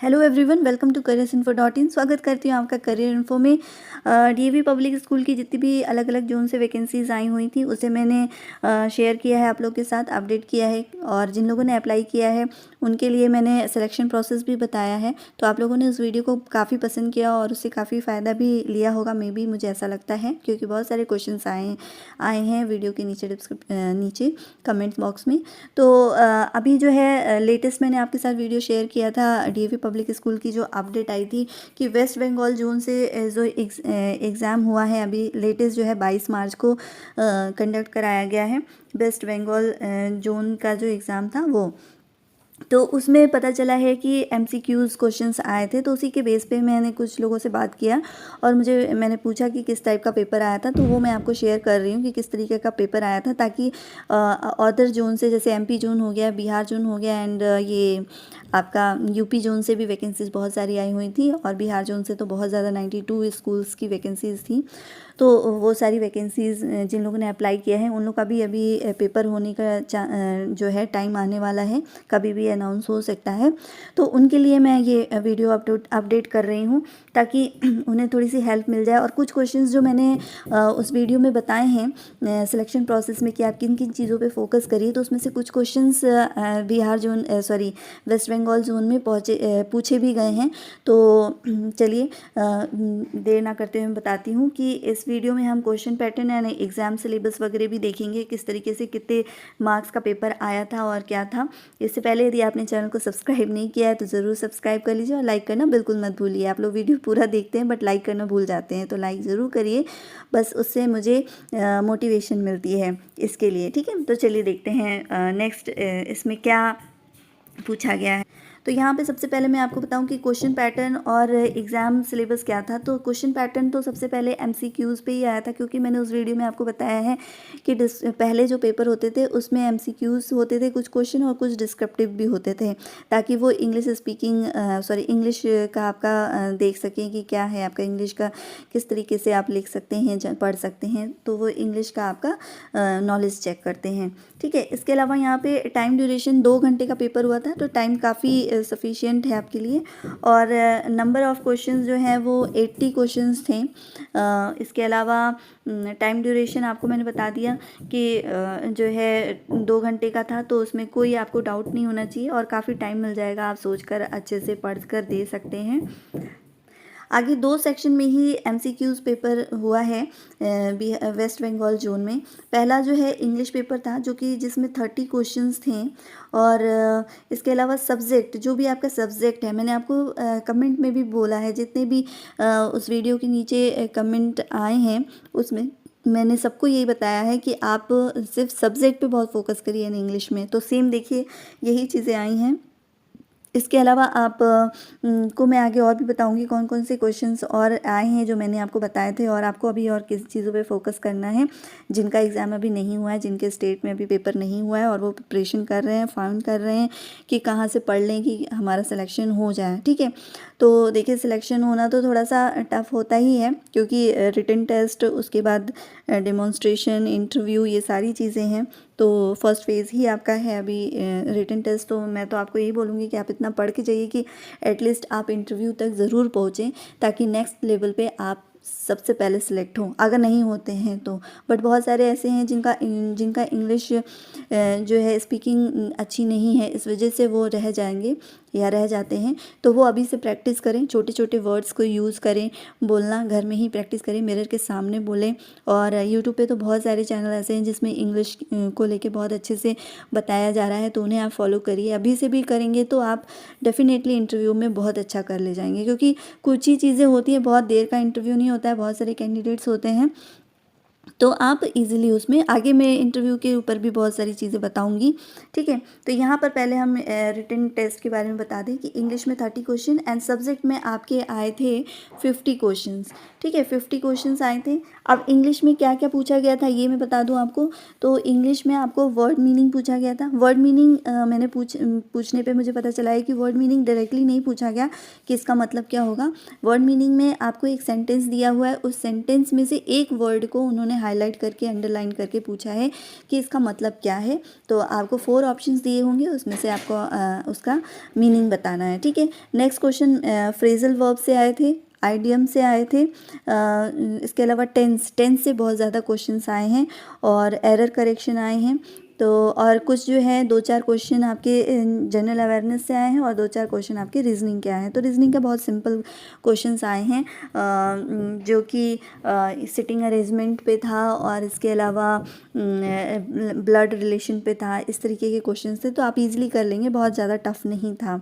Hello everyone, welcome to careers info dot in. स्वागत करती हूँ आपका करियर इन्फो में। डीएवी पब्लिक स्कूल की जितनी भी अलग अलग जोन से वैकेंसीज आई हुई थी उसे मैंने शेयर किया है आप लोग के साथ, अपडेट किया है। और जिन लोगों ने अप्लाई किया है उनके लिए मैंने सिलेक्शन प्रोसेस भी बताया है। तो आप लोगों ने उस वीडियो को काफ़ी पसंद किया और उससे काफ़ी फ़ायदा भी लिया होगा, मे बी, मुझे ऐसा लगता है, क्योंकि बहुत सारे क्वेश्चन आए हैं वीडियो के नीचे कमेंट बॉक्स में। तो अभी जो है लेटेस्ट मैंने आपके साथ वीडियो शेयर किया था डीएवी पब्लिक स्कूल की, जो अपडेट आई थी कि वेस्ट बंगाल जोन से जो एग्ज़ाम हुआ है अभी लेटेस्ट जो है 22 मार्च को कंडक्ट कराया गया है। वेस्ट बंगाल जोन का जो एग्ज़ाम था वो, तो उसमें पता चला है कि एमसीक्यूज़ क्वेश्चंस आए थे। तो उसी के बेस पे मैंने कुछ लोगों से बात किया और मैंने पूछा कि किस टाइप का पेपर आया था। तो वो मैं आपको शेयर कर रही हूँ कि किस तरीके का पेपर आया था, ताकि अदर जोन से, जैसे एमपी जोन हो गया, बिहार जोन हो गया, एंड ये आपका यूपी जोन से भी वैकेंसीज़ बहुत सारी आई हुई थी, और बिहार जोन से तो बहुत ज़्यादा 92 स्कूल्स की वैकेंसीज़ थी। तो वो सारी वैकेंसीज़ जिन लोगों ने अप्लाई किया है उन लोग का भी अभी पेपर होने का जो है टाइम आने वाला है, कभी भी अनाउंस हो सकता है। तो उनके लिए मैं ये वीडियो अपडेट कर रही हूँ, ताकि उन्हें थोड़ी सी हेल्प मिल जाए। और कुछ क्वेश्चंस जो मैंने उस वीडियो में बताए हैं सिलेक्शन प्रोसेस में कि आप किन किन चीज़ों पे फोकस करिए, तो उसमें से कुछ questions Bihar zone West Bengal zone में पूछे भी गए हैं। तो चलिए देर ना करते हुए मैं बताती हूँ कि इस वीडियो में हम क्वेश्चन पैटर्न यानी एग्ज़ाम सिलेबस वगैरह भी देखेंगे, किस तरीके से कितने मार्क्स का पेपर आया था और क्या था। इससे पहले यदि आपने चैनल को सब्सक्राइब नहीं किया है तो ज़रूर सब्सक्राइब कर लीजिए और लाइक करना बिल्कुल मत भूलिए। आप लोग वीडियो पूरा देखते हैं बट लाइक करना भूल जाते हैं, तो लाइक ज़रूर करिए, बस उससे मुझे मोटिवेशन मिलती है इसके लिए। ठीक है, तो चलिए देखते हैं नेक्स्ट इसमें क्या पूछा गया है। तो यहाँ पे सबसे पहले मैं आपको बताऊँ कि क्वेश्चन पैटर्न और एग्ज़ाम सिलेबस क्या था। तो क्वेश्चन पैटर्न तो सबसे पहले एमसीक्यूज़ पे ही आया था, क्योंकि मैंने उस वीडियो में आपको बताया है कि पहले जो पेपर होते थे उसमें एमसीक्यूज़ होते थे कुछ क्वेश्चन, और कुछ डिस्क्रिप्टिव भी होते थे, ताकि वो इंग्लिश का आपका देख सकें कि क्या है आपका इंग्लिश का, किस तरीके से आप लिख सकते हैं, पढ़ सकते हैं। तो वो इंग्लिश का आपका नॉलेज चेक करते हैं। ठीक है, इसके अलावा यहाँ पे टाइम ड्यूरेशन 2 घंटे का पेपर हुआ था, तो टाइम काफ़ी सफिशिएंट है आपके लिए। और नंबर ऑफ़ क्वेश्चंस जो है वो 80 क्वेश्चंस थे। इसके अलावा टाइम ड्यूरेशन आपको मैंने बता दिया कि जो है 2 घंटे का था, तो उसमें कोई आपको डाउट नहीं होना चाहिए और काफ़ी टाइम मिल जाएगा, आप सोचकर अच्छे से पढ़ कर दे सकते हैं। आगे 2 सेक्शन में ही एमसीक्यूज़ पेपर हुआ है वेस्ट बंगाल जोन में। पहला जो है इंग्लिश पेपर था, जो कि जिसमें 30 क्वेश्चंस थे। और इसके अलावा सब्जेक्ट, जो भी आपका सब्जेक्ट है, मैंने आपको कमेंट में भी बोला है, जितने भी उस वीडियो के नीचे कमेंट आए हैं उसमें मैंने सबको यही बताया है कि आप सिर्फ सब्जेक्ट पे बहुत फोकस करिए इन इंग्लिश में। तो सेम देखिए यही चीज़ें आई हैं। इसके अलावा को मैं आगे और भी बताऊंगी कौन कौन से क्वेश्चंस और आए हैं जो मैंने आपको बताए थे, और आपको अभी और किस चीज़ों पे फोकस करना है। जिनका एग्ज़ाम अभी नहीं हुआ है, जिनके स्टेट में अभी पेपर नहीं हुआ है और वो प्रिपरेशन कर रहे हैं, फाउंड कर रहे हैं कि कहाँ से पढ़ लें कि हमारा सिलेक्शन हो जाए। ठीक है, तो देखिए सिलेक्शन होना तो थोड़ा सा टफ होता ही है, क्योंकि रिटन टेस्ट, उसके बाद डेमोन्स्ट्रेशन, इंटरव्यू, ये सारी चीज़ें हैं। तो फर्स्ट फेज़ ही आपका है अभी रिटन टेस्ट। तो मैं तो आपको यही बोलूँगी कि आप इतना पढ़ के जाइए कि एटलीस्ट आप इंटरव्यू तक ज़रूर पहुँचें, ताकि नेक्स्ट लेवल पे आप सबसे पहले सिलेक्ट हों, अगर नहीं होते हैं तो। बट बहुत सारे ऐसे हैं जिनका इंग्लिश जो है स्पीकिंग अच्छी नहीं है, इस वजह से वो रह जाएंगे या रह जाते हैं। तो वो अभी से प्रैक्टिस करें, छोटे छोटे वर्ड्स को यूज़ करें, बोलना घर में ही प्रैक्टिस करें, मिरर के सामने बोलें। और यूट्यूब पे तो बहुत सारे चैनल ऐसे हैं जिसमें इंग्लिश को लेके बहुत अच्छे से बताया जा रहा है, तो उन्हें आप फॉलो करिए। अभी से भी करेंगे तो आप डेफिनेटली इंटरव्यू में बहुत अच्छा कर ले जाएंगे, क्योंकि कुछ ही चीज़ें होती हैं, बहुत देर का इंटरव्यू नहीं होता है, बहुत सारे कैंडिडेट्स होते हैं, तो आप इजीली उसमें आगे मैं इंटरव्यू के ऊपर भी बहुत सारी चीज़ें बताऊंगी। ठीक है, तो यहाँ पर पहले हम रिटन टेस्ट के बारे में बता दें कि इंग्लिश में 30 क्वेश्चन एंड सब्जेक्ट में आपके आए थे 50 क्वेश्चंस। ठीक है, 50 क्वेश्चंस आए थे। अब इंग्लिश में क्या क्या पूछा गया था ये मैं बता दूं आपको। तो इंग्लिश में आपको वर्ड मीनिंग पूछा गया था। वर्ड मीनिंग मैंने पूछने पे मुझे पता चला है कि वर्ड मीनिंग डायरेक्टली नहीं पूछा गया कि इसका मतलब क्या होगा। वर्ड मीनिंग में आपको एक सेंटेंस दिया हुआ है, उस सेंटेंस में से एक वर्ड को उन्होंने उन्होंने हाईलाइट करके अंडरलाइन करके पूछा है कि इसका मतलब क्या है। तो आपको 4 ऑप्शंस दिए होंगे, उसमें से आपको उसका मीनिंग बताना है। ठीक है, नेक्स्ट क्वेश्चन फ्रेजल वर्ब से आए थे, आइडियम से आए थे, इसके अलावा टेंस से बहुत ज़्यादा क्वेश्चंस आए हैं और एरर करेक्शन आए हैं। तो और कुछ जो है 2-4 क्वेश्चन आपके जनरल अवेयरनेस से आए हैं और 2-4 क्वेश्चन आपके रीजनिंग के आए हैं। तो रीजनिंग का बहुत सिंपल क्वेश्चंस आए हैं जो कि सिटिंग अरेंजमेंट पे था और इसके अलावा ब्लड रिलेशन पे था, इस तरीके के क्वेश्चंस थे। तो आप इजीली कर लेंगे, बहुत ज़्यादा टफ नहीं था।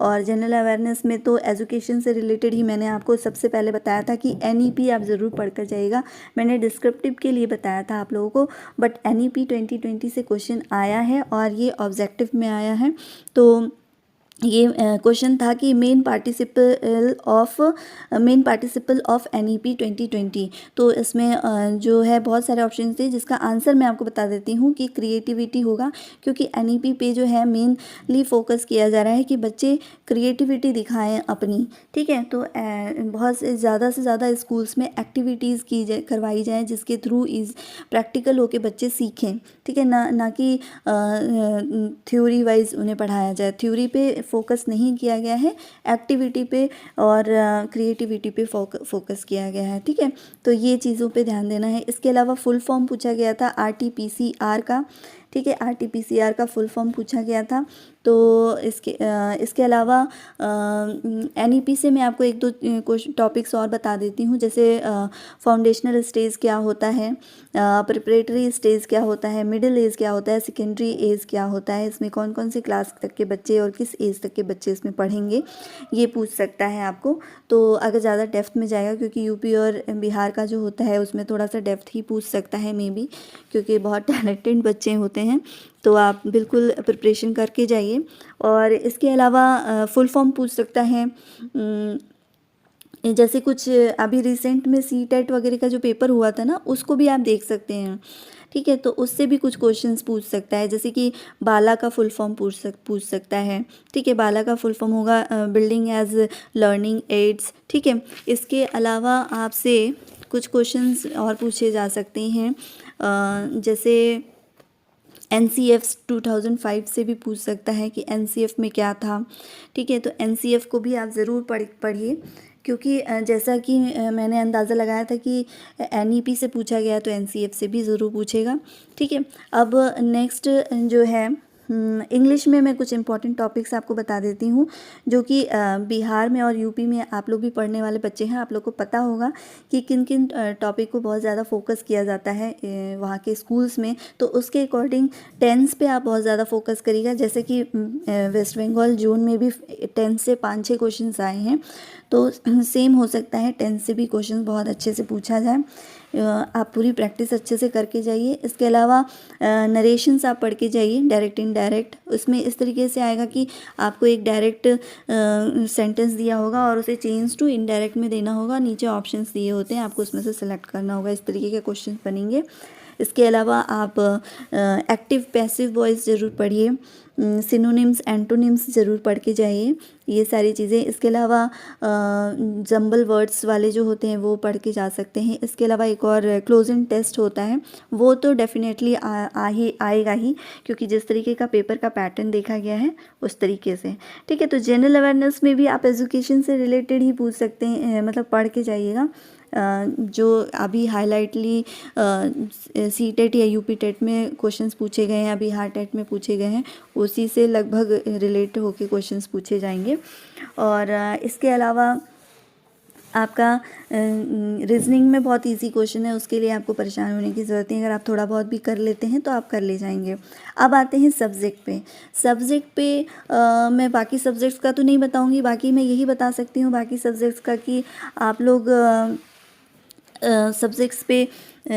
और जनरल अवेयरनेस में तो एजुकेशन से रिलेटेड ही मैंने आपको सबसे पहले बताया था कि NEP आप ज़रूर पढ़ कर जाइएगा। मैंने डिस्क्रिप्टिव के लिए बताया था आप लोगों को, बट NEP 2020 से क्वेश्चन आया है और ये ऑब्जेक्टिव में आया है। तो ये क्वेश्चन था कि मेन पार्टिसिपल ऑफ NEP 2020। तो इसमें जो है बहुत सारे ऑप्शन थे, जिसका आंसर मैं आपको बता देती हूँ कि क्रिएटिविटी होगा, क्योंकि NEP पे जो है मेनली फोकस किया जा रहा है कि बच्चे क्रिएटिविटी दिखाएं अपनी। ठीक है, तो बहुत से ज़्यादा स्कूल्स में एक्टिविटीज़ करवाई जाएँ जिसके थ्रू प्रैक्टिकल होके बच्चे सीखें। ठीक है, ना कि थ्योरी वाइज उन्हें पढ़ाया जाए। थ्योरी पे फोकस नहीं किया गया है, एक्टिविटी पे और क्रिएटिविटी पे फोकस किया गया है। ठीक है, तो ये चीज़ों पे ध्यान देना है। इसके अलावा फुल फॉर्म पूछा गया था RT-PCR का। ठीक है, RT-PCR का फुल फॉर्म पूछा गया था। तो इसके अलावा NEP से मैं आपको 1-2 टॉपिक्स और बता देती हूँ, जैसे फाउंडेशनल स्टेज क्या होता है, प्रिपरेटरी स्टेज क्या होता है, मिडिल एज क्या होता है, सेकेंडरी एज क्या होता है, इसमें कौन कौन सी क्लास तक के बच्चे और किस एज तक के बच्चे इसमें पढ़ेंगे, ये पूछ सकता है आपको। तो अगर ज़्यादा डेप्थ में जाएगा, क्योंकि यूपी और बिहार का जो होता है उसमें थोड़ा सा डेप्थ ही पूछ सकता है मे बी, क्योंकि बहुत टैलेंटेड बच्चे होते हैं। तो आप बिल्कुल प्रिपरेशन करके जाइए। और इसके अलावा फुल फॉर्म पूछ सकता है, जैसे कुछ अभी रिसेंट में CTET वगैरह का जो पेपर हुआ था ना, उसको भी आप देख सकते हैं। ठीक है, तो उससे भी कुछ क्वेश्चंस पूछ सकता है, जैसे कि बाला का फुल फॉर्म पूछ सकता है। ठीक है, बाला का फुल फॉर्म होगा बिल्डिंग एज लर्निंग एड्स। ठीक है, इसके अलावा आपसे कुछ क्वेश्चंस और पूछे जा सकते हैं, जैसे NCF 2005 से भी पूछ सकता है कि NCF में क्या था। ठीक है, तो NCF को भी आप ज़रूर पढ़िए, क्योंकि जैसा कि मैंने अंदाज़ा लगाया था कि NEP से पूछा गया, तो NCF से भी ज़रूर पूछेगा। ठीक है, अब नेक्स्ट जो है इंग्लिश में मैं कुछ इंपॉर्टेंट टॉपिक्स आपको बता देती हूँ, जो कि बिहार में और यूपी में आप लोग भी पढ़ने वाले बच्चे हैं। आप लोग को पता होगा कि किन किन टॉपिक को बहुत ज़्यादा फोकस किया जाता है वहाँ के स्कूल्स में। तो उसके अकॉर्डिंग टेंस पे आप बहुत ज़्यादा फोकस करिएगा, जैसे कि वेस्ट बंगाल जोन में भी टेंस से 5-6 क्वेश्चन आए हैं। तो सेम हो सकता है टेंस से भी क्वेश्चन बहुत अच्छे से पूछा जाए। आप पूरी प्रैक्टिस अच्छे से करके जाइए। इसके अलावा नरेशंस आप पढ़ के जाइए, डायरेक्ट इनडायरेक्ट। उसमें इस तरीके से आएगा कि आपको एक डायरेक्ट सेंटेंस दिया होगा और उसे चेंज टू इनडायरेक्ट में देना होगा। नीचे ऑप्शंस दिए होते हैं, आपको उसमें से सेलेक्ट करना होगा। इस तरीके के क्वेश्चन बनेंगे। इसके अलावा आप एक्टिव पैसिव वॉइस ज़रूर पढ़िए, सिनोनिम्स एंटोनिम्स ज़रूर पढ़ के जाइए, ये सारी चीज़ें। इसके अलावा जंबल वर्ड्स वाले जो होते हैं वो पढ़ के जा सकते हैं। इसके अलावा एक और क्लोजिंग टेस्ट होता है, वो तो डेफिनेटली आएगा ही, क्योंकि जिस तरीके का पेपर का पैटर्न देखा गया है उस तरीके से। ठीक है, तो जनरल अवेयरनेस में भी आप एजुकेशन से रिलेटेड ही पूछ सकते हैं, मतलब पढ़ के जाइएगा। जो अभी हाईलाइटली CTET या UP टेट में क्वेश्चंस पूछे गए हैं, अभी बिहार टेट में पूछे गए हैं, उसी से लगभग रिलेट होके क्वेश्चंस पूछे जाएंगे। और इसके अलावा आपका रीजनिंग में बहुत इजी क्वेश्चन है, उसके लिए आपको परेशान होने की ज़रूरत नहीं। अगर आप थोड़ा बहुत भी कर लेते हैं तो आप कर ले जाएंगे। अब आते हैं सब्जेक्ट पे मैं बाकी सब्जेक्ट्स का तो नहीं बताऊंगी, बाकी मैं यही बता सकती हूँ बाकी सब्जेक्ट्स का कि आप लोग सब्जेक्ट्स पे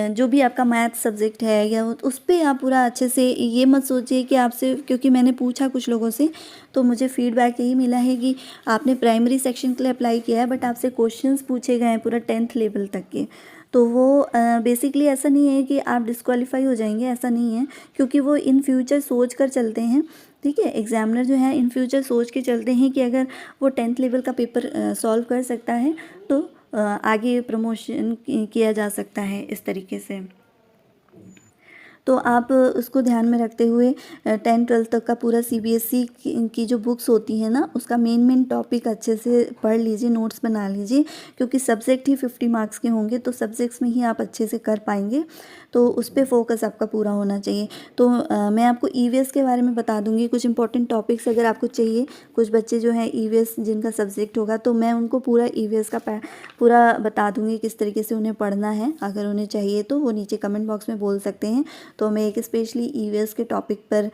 जो भी आपका मैथ सब्जेक्ट है या उस पर आप पूरा अच्छे से, ये मत सोचिए कि आपसे, क्योंकि मैंने पूछा कुछ लोगों से तो मुझे फीडबैक यही मिला है कि आपने प्राइमरी सेक्शन के लिए अप्लाई किया है बट आपसे क्वेश्चंस पूछे गए हैं पूरा 10th लेवल तक के। तो वो बेसिकली ऐसा नहीं है कि आप डिस्क्वालीफाई हो जाएंगे, ऐसा नहीं है, क्योंकि वो इन फ्यूचर सोच कर चलते हैं। ठीक है, एग्जामिनर जो है इन फ्यूचर सोच के चलते हैं कि अगर वो 10th लेवल का पेपर सॉल्व कर सकता है तो आगे प्रमोशन किया जा सकता है इस तरीके से। तो आप उसको ध्यान में रखते हुए 10-12 तक का पूरा CBSE की जो बुक्स होती हैं ना, उसका मेन टॉपिक अच्छे से पढ़ लीजिए, नोट्स बना लीजिए, क्योंकि सब्जेक्ट ही 50 मार्क्स के होंगे, तो सब्जेक्ट्स में ही आप अच्छे से कर पाएंगे, तो उस पर फोकस आपका पूरा होना चाहिए। तो मैं आपको EVS के बारे में बता दूंगी, कुछ इंपॉर्टेंट टॉपिक्स अगर आपको चाहिए। कुछ बच्चे जो हैं EVS जिनका सब्जेक्ट होगा, तो मैं उनको पूरा EVS का पूरा बता दूंगी किस तरीके से उन्हें पढ़ना है। अगर उन्हें चाहिए तो वो नीचे कमेंट बॉक्स में बोल सकते हैं, तो मैं एक स्पेशली EVS के टॉपिक पर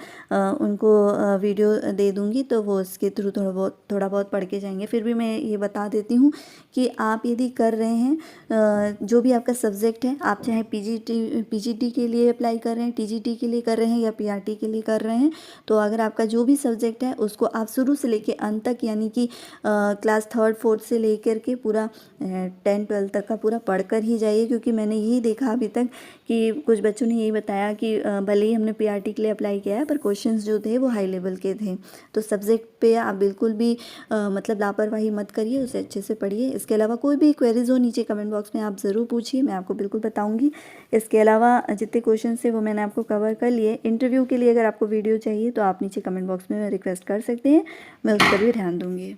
उनको वीडियो दे दूंगी, तो वो उसके थ्रू थोड़ा बहुत पढ़ के जाएंगे। फिर भी मैं ये बता देती हूँ कि आप यदि कर रहे हैं जो भी आपका सब्जेक्ट है, आप चाहे PGT के लिए अप्लाई कर रहे हैं, TGT के लिए कर रहे हैं या PRT के लिए कर रहे हैं, तो अगर आपका जो भी सब्जेक्ट है उसको आप शुरू से लेके अंत तक, यानी कि क्लास 3rd 4th से लेकर के पूरा 10-12 तक का पूरा पढ़कर ही जाइए। क्योंकि मैंने यही देखा अभी तक कि कुछ बच्चों ने यही बताया कि भले ही हमने PRT के लिए अप्लाई किया है, पर क्वेश्चंस जो थे वो हाई लेवल के थे। तो सब्जेक्ट पे आप बिल्कुल भी मतलब लापरवाही मत करिए, उसे अच्छे से पढ़िए। इसके अलावा कोई भी क्वेरीज हो नीचे कमेंट बॉक्स में आप ज़रूर पूछिए, मैं आपको बिल्कुल बताऊँगी। इसके अलावा जितने क्वेश्चन थे वो मैंने आपको कवर कर लिए। इंटरव्यू के लिए अगर आपको वीडियो चाहिए तो आप नीचे कमेंट बॉक्स में रिक्वेस्ट कर सकते हैं, मैं उस पर भी ध्यान दूँगी।